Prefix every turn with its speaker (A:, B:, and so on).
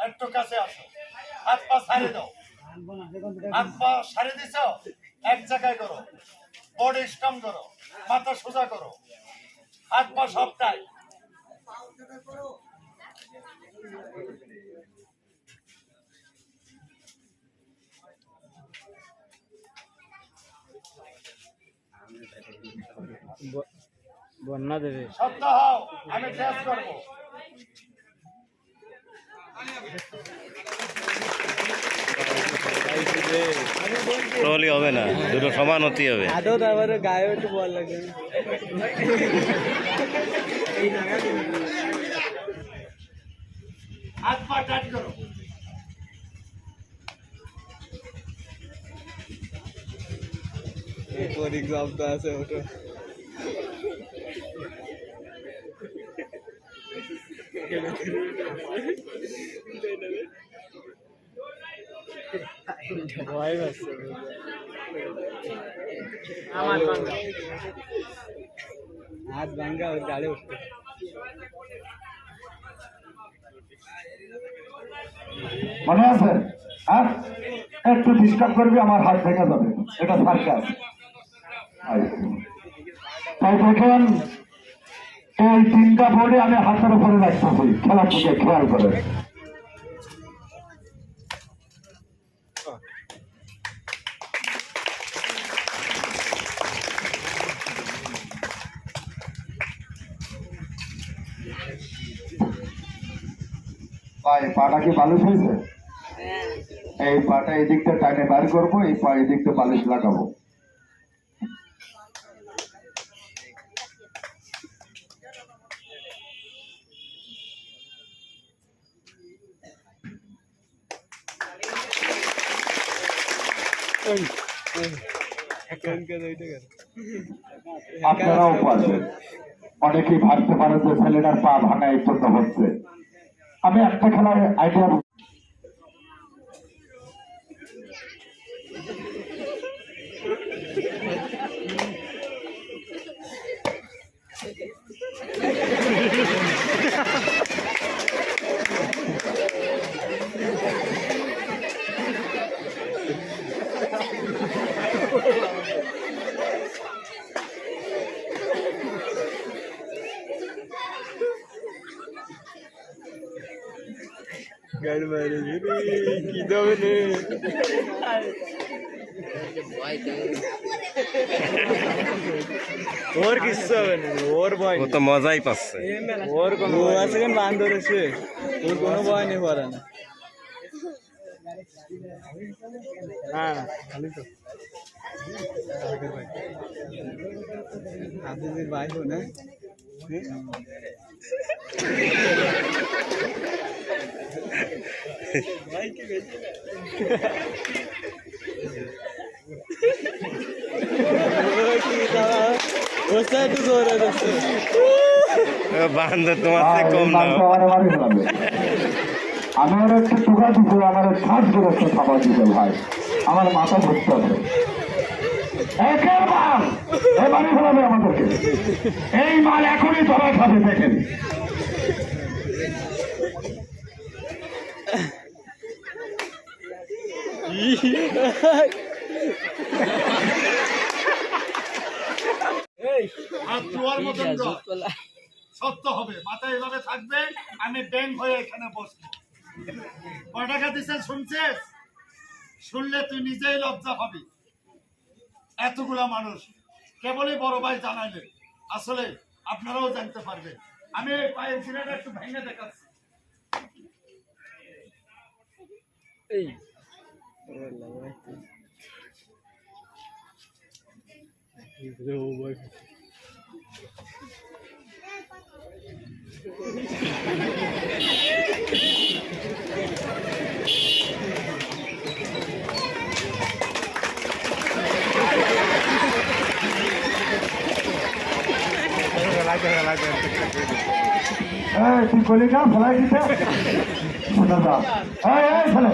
A: একটু কাছে আসো, হাত পা ছাড়ে দাও, হাত পা ছাড়ে দিছ, এক জায়গায় করো, বডি স্ট্রং করো, মাথা সোজা করো, হাত পা সবটাই।
B: বন্যা দেবে
A: শব্দ হও, আমি টেস্ট করবো।
C: ট্রলি হবে না, দুটো সমান হতে হবে।
B: আদৌ তারপরে গায়ে একটু বল লাগে
A: হাত পা টাইট করো।
B: পরিগ্রাম তো আছে ওটা ভয় পাচ্ছে আমার হাত ভাঙ্গা ওর গাড়ি উঠতে
D: মনে আছে? আর একটু ডিস্টার্ব করবি, আমার হাত ভেঙে যাবে, এটা সার্কাস। তাই দেখেন, এই তিনটা বলে আমি হাতের উপরে রাখতেছি, খেলার দিকে খেয়াল করে। ভাই পাটা কি বালিশ হয়েছে? এই পাটা এই দিকটা টাইনে বার করবো, এই পা এই দিকটা বালিশ লাগাবো। আপনারাও পারবেন। অনেকেই ভাবতে পারে যে ছেলেটার পা ভাঙা এই জন্য হচ্ছে। আমি একটা খেলার আইডিয়া
B: গাড়ি বাইরে কি দেবে নে ওর কিচ্ছু হবে না, ওর ভয়
C: ও তো মজাই পাচ্ছে।
B: ওর কোনো আছে কেন বান্ধব রয়েছে, ওর কোনো ভয় নেই পারে না। হ্যাঁ খালি তো আপনাদের ভাই বোন না ভাই কি বেশি
C: বান্ধব তোমার থেকে কম না।
D: আমি ওর একটু টুকা দিতে, আমার শ্বাস করে একটু খাবার দিতে ভাই, আমার মাথা ধরতে হবে। একের মাল এবারে ফেলাবে আমাদেরকে, এই মাল এখনই ধরা খাবে। দেখেন
A: সত্য হবে, মাথায় এভাবে থাকবে, আমি ব্যাংক হয়ে এখানে বসবো। কয় টাকা দিচ্ছে শুনছিস? শুনলে তুই নিজেই লজ্জা পাবি। এতগুলা মানুষ কেবলই বড় ভাই জানাইলে, আসলে আপনারাও জানতে পারবেন। আমি পায়ের জিরাটা একটু ভেঙে দেখাচ্ছি।
D: তুই কলি না ফেলাই দিতে দাদা এই ফেলে